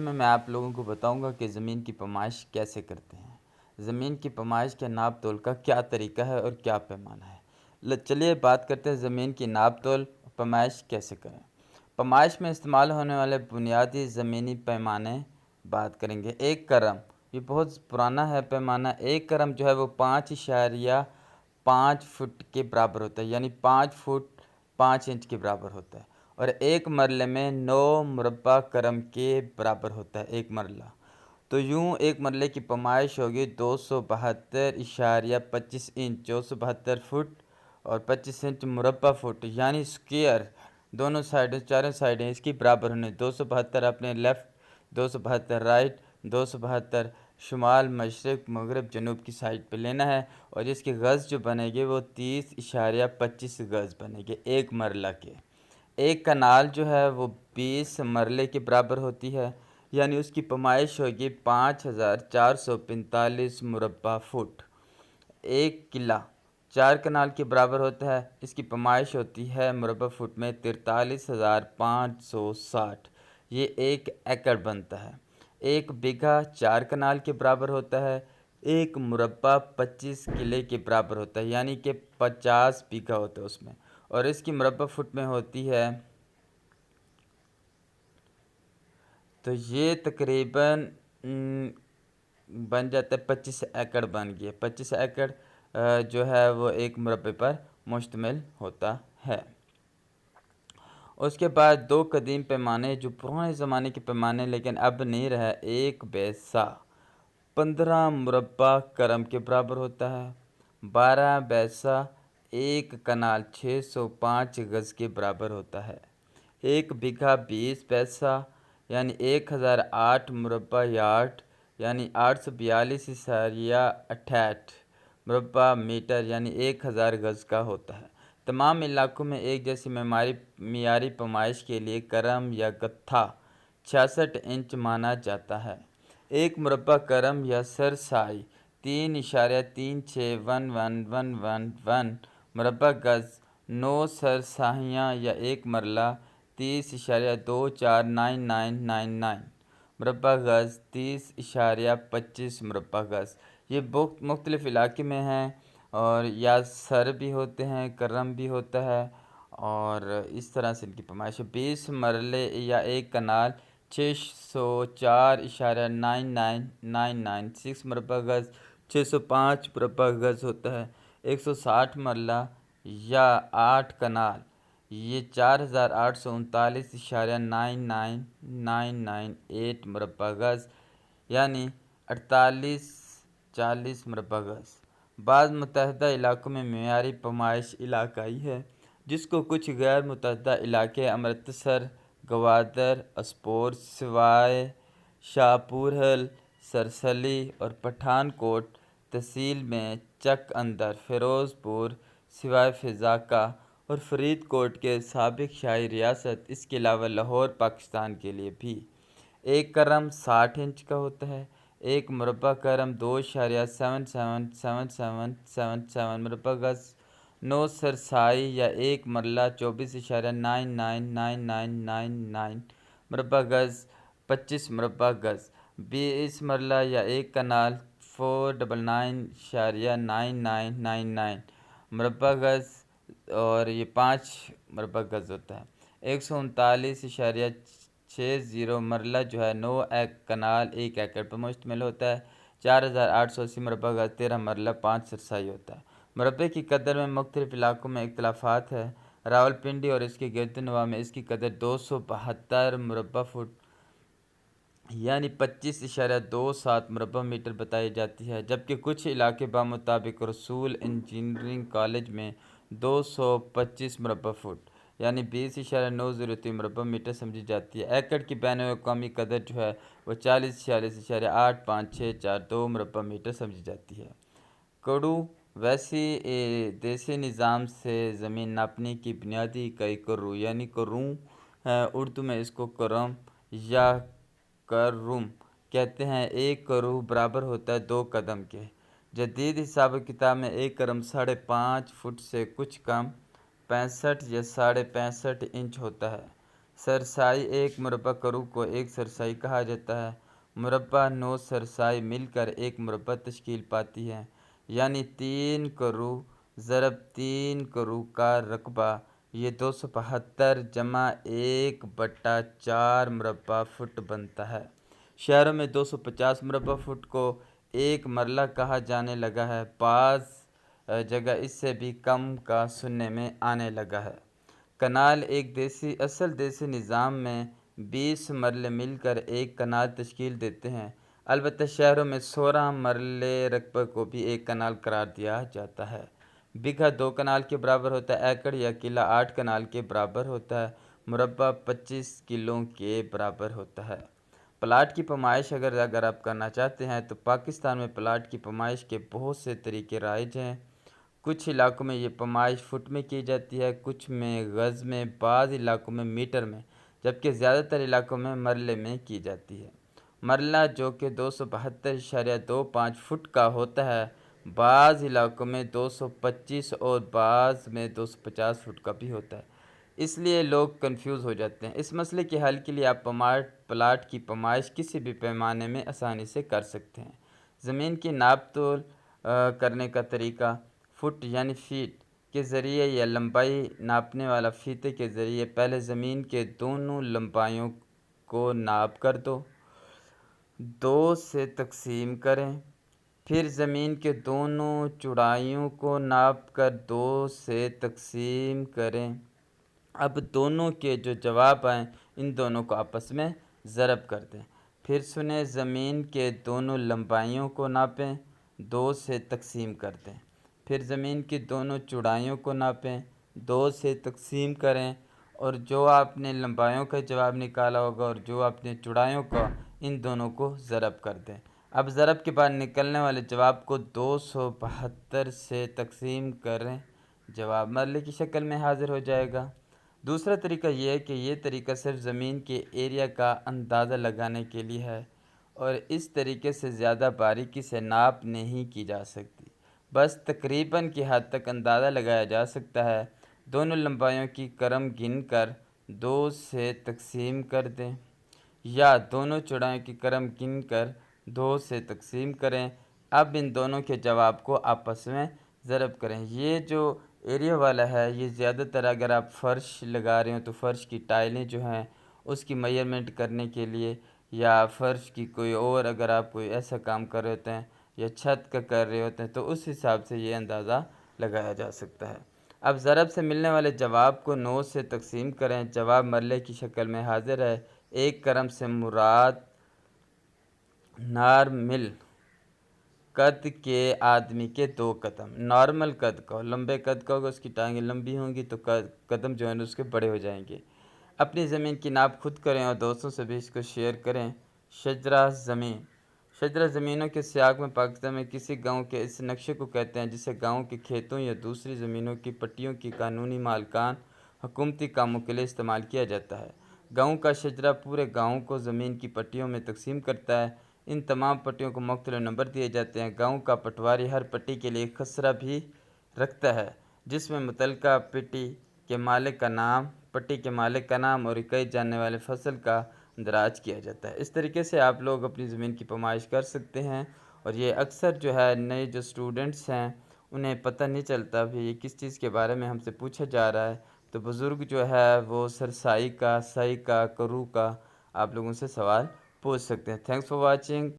میں آپ لوگوں کو بتاؤں گا کہ زمین کی پیمائش کیسے کرتے ہیں۔ زمین کی پیمائش کے ناپ تول کا کیا طریقہ ہے اور کیا پیمانہ ہے۔ چلیے بات کرتے ہیں زمین کی ناپ تول پیمائش کیسے کریں۔ پیمائش میں استعمال ہونے والے بنیادی زمینی پیمانے بات کریں گے۔ ایک کرم، یہ بہت پرانا ہے پیمانہ۔ ایک کرم جو ہے وہ 5.5 فٹ کے برابر ہوتا ہے، یعنی 5 فٹ 5 انچ کے برابر ہوتا ہے، اور ایک مرلے میں 9 مربع کرم کے برابر ہوتا ہے ایک مرلہ۔ تو یوں ایک مرلے کی پیمائش ہوگی 272.25 انچ، 272 فٹ اور 25 انچ مربع فٹ، یعنی سکوئر دونوں سائڈیں، چاروں سائڈیں اس کی برابر ہونے، 272 اپنے لیفٹ، 272 رائٹ، 272 شمال مشرق مغرب جنوب کی سائڈ پہ لینا ہے، اور اس کی گز جو بنے گی وہ 30.25 گز بنے گی ایک مرلہ کے۔ ایک کنال جو ہے وہ 20 مرلے کے برابر ہوتی ہے، یعنی اس کی پیمائش ہوگی 5445 مربع فٹ۔ ایک قلعہ 4 کنال کے برابر ہوتا ہے، اس کی پیمائش ہوتی ہے مربع فٹ میں 43,560، یہ ایک ایکڑ بنتا ہے۔ ایک بیگھہ 4 کنال کے برابر ہوتا ہے، ایک مربع 25 کلے کے برابر ہوتا ہے، یعنی کہ 50 بیگھہ ہوتا ہے اس میں، اور اس کی مربع فٹ میں ہوتی ہے، تو یہ تقریباً بن جاتا ہے 25 ایکڑ بن گیا۔ 25 ایکڑ جو ہے وہ ایک مربع پر مشتمل ہوتا ہے۔ اس کے بعد دو قدیم پیمانے جو پرانے زمانے کے پیمانے لیکن اب نہیں رہا، ایک بیسا 15 مربع کرم کے برابر ہوتا ہے، 12 بیسا ایک کنال 605 گز کے برابر ہوتا ہے، ایک بیگھہ 20 بیسا یعنی 1008 مربع یارڈ یعنی 842.68 مربع میٹر یعنی 1000 گز کا ہوتا ہے۔ تمام علاقوں میں ایک جیسی معیاری پیمائش کے لیے کرم یا گتھا 66 انچ مانا جاتا ہے۔ ایک مربع کرم یا سرسائی 3.361111 مربع گز، 9 سرسائیاں یا ایک مرلہ 30.249999 مربع گز، 30.25 مربع گز۔ یہ مختلف علاقے میں ہیں، اور یا سر بھی ہوتے ہیں، کرم بھی ہوتا ہے، اور اس طرح سے ان کی پیمائش ہے۔ 20 مرلے یا ایک کنال 604.9999 مربع گز، 605 مربع گز ہوتا ہے۔ 160 مرلہ یا 8 کنال یہ 4839.9998 مربع گز یعنی 4840 مربع گز۔ بعض متحدہ علاقوں میں معیاری پیمائش علاقائی ہے، جس کو کچھ غیر متحدہ علاقے امرتسر، گوادر، اسپور، سوائے شاہپورہل، سرسلی اور پٹھان کوٹ تحصیل میں چک اندر، فیروز پور، سوائے فضاکا اور فرید کوٹ کے سابق شاہی ریاست، اس کے علاوہ لاہور پاکستان کے لیے بھی۔ ایک کرم 60 انچ کا ہوتا ہے، ایک مربع کرم 2.777777 مربع گز، 9 سرسائی یا ایک مرلہ 24.999999 مربع گز، 25 مربع گز، 20 مرلہ یا ایک کنال 499.9999 مربع گز، اور یہ 5 مربع گز ہوتا ہے۔ 139.60 مرلہ جو ہے 9 کنال ایک ایکڑ پر مشتمل ہوتا ہے، 4880 مربع گز، 13 مرلہ 5 سرسائی ہوتا ہے۔ مربع کی قدر میں مختلف علاقوں میں اختلافات ہے۔ راولپنڈی اور اس کے گرد و نواح میں اس کی قدر 272 مربع فٹ یعنی 25.27 مربع میٹر بتائی جاتی ہے، جبکہ کچھ علاقے بمطابق رسول انجینئرنگ کالج میں 225 مربع فٹ یعنی 20.903 مربع میٹر سمجھی جاتی ہے۔ ایکڑ کی بین الاقوامی قدر جو ہے وہ 40.46.85642 مربع میٹر سمجھی جاتی ہے۔ کڑو دیسی نظام سے زمین ناپنے کی بنیادی اکائی کرو یعنی کروں ہے، اردو میں اس کو کرم یا کرم کہتے ہیں۔ ایک کرو برابر ہوتا ہے 2 قدم کے۔ جدید حساب و کتاب میں ایک کرم 5.5 فٹ سے کچھ کم 65 یا 65.5 انچ ہوتا ہے۔ सरसाई एक मुरब्बा करू को एक सरसाई कहा जाता है। मुरब्बा 9 सरसाई मिलकर एक मुरब्बा तश्कील पाती है, यानी 3 करू ज़रब 3 करू का रकबा ये 272 जमा 1/4 मुरब्बा फुट बनता है। शहरों में 250 मुरब्बा फुट को एक मरला कहा जाने लगा है। बाज़ जगह इससे भी कम का सुनने में आने लगा है। कनाल एक असल देसी निज़ाम में 20 मरले मिलकर एक कनाल तश्कील देते हैं। अलबत्ता शहरों में 16 मरले रकबे को भी एक कनाल करार दिया जाता है। बीघा 2 कनाल के बराबर होता है। एकड़ या किला 8 कनाल के बराबर होता है। मुरब्बा 25 किलो के बराबर होता है। प्लाट की पैमाइश अगर आप करना चाहते हैं तो पाकिस्तान में प्लाट की पैमाइश के बहुत से तरीके राइज हैं। कुछ इलाकों में ये पैमाइश फुट में की जाती है, कुछ में गज़ में, बाज़ इलाकों में मीटर में, जबकि ज़्यादातर इलाकों में मरले में की जाती है। मरला जो कि 272.25 फुट का होता है, बाज़ इलाकों में 225 और बाज़ में 250 फुट का भी होता है, इसलिए लोग कंफ्यूज हो जाते हैं। इस मसले के हल के लिए आप प्लाट की पैमाइश किसी भी पैमाने में आसानी से कर सकते हैं। ज़मीन की नाप तोल करने का तरीका फुट यानी फीट के ज़रिए या लंबाई नापने वाला फीते के ज़रिए पहले ज़मीन के दोनों लंबाइयों को नाप कर दो 2 से तकसीम करें, फिर ज़मीन के दोनों चौड़ाइयों को नाप कर 2 से तकसीम करें। अब दोनों के जो जवाब आएँ इन दोनों को आपस में ज़रब कर दें। फिर सुने ज़मीन के दोनों लंबाइयों को नापें, 2 से तकसीम कर दें। फिर ज़मीन की दोनों चौड़ाइयों को नापें, 2 से तकसीम करें, और जो आपने लंबाइयों का जवाब निकाला होगा और जो आपने चौड़ाइयों का, इन दोनों को ज़रब कर दें। अब ज़रब के बाद निकलने वाले जवाब को 272 से तकसीम करें, जवाब मरले की शक्ल में हाज़िर हो जाएगा। दूसरा तरीका ये है कि ये तरीका सिर्फ ज़मीन के एरिया का अंदाज़ा लगाने के लिए है और इस तरीके से ज़्यादा बारीकी से नाप नहीं की जा सकती, बस तकरीबन की हद तक अंदाज़ा लगाया जा सकता है। दोनों लंबाइयों की क्रम गिन कर 2 से तकसीम कर दें, या दोनों चौड़ाइयों की क्रम गिन कर 2 से तकसीम करें। अब इन दोनों के जवाब को आपस में ज़रब करें। ये जो एरिया वाला है ये ज़्यादातर अगर आप फ़र्श लगा रहे हो तो फ़र्श की टाइलें जो हैं उसकी मेजरमेंट करने के लिए, या फ़र्श की कोई और अगर आप कोई ऐसा काम कर रहे होते हैं या छत का कर रहे होते हैं तो उस हिसाब से ये अंदाज़ा लगाया जा सकता है। अब ज़रब से मिलने वाले जवाब को 9 से तकसीम करें, जवाब मरले की शक्ल में हाज़िर है। एक क्रम से मुराद नॉर्मल कद के आदमी के 2 कदम। नॉर्मल कद का, लंबे कद का होगा, उसकी टांगें लंबी होंगी तो कदम जो है उसके बड़े हो जाएंगे। अपनी ज़मीन की नाप खुद करें और दोस्तों से भी इसको शेयर करें। शजरा ज़मीन। शजरा ज़मीनों के सियाक में पाकिस्तान में किसी गांव के इस नक्शे को कहते हैं जिसे गांव के खेतों या दूसरी ज़मीनों की पट्टियों की कानूनी मालकान हुकूमती कामों के लिए इस्तेमाल किया जाता है। गांव का शजरा पूरे गांव को ज़मीन की पट्टियों में तकसीम करता है। इन तमाम पट्टियों को मुख्तलिफ नंबर दिए जाते हैं। गांव का पटवारी हर पट्टी के लिए खसरा भी रखता है जिसमें मुतल्लिका पट्टी के मालिक का नाम और इकाई जानने वाले फसल का दराज किया जाता है। इस तरीके से आप लोग अपनी ज़मीन की पैमाइश कर सकते हैं, और ये अक्सर जो है नए जो स्टूडेंट्स हैं उन्हें पता नहीं चलता भी ये किस चीज़ के बारे में हमसे पूछा जा रहा है। तो बुज़ुर्ग जो है वो सरसाई का, सही का, करू का आप लोगों से सवाल पूछ सकते हैं। Thanks for watching.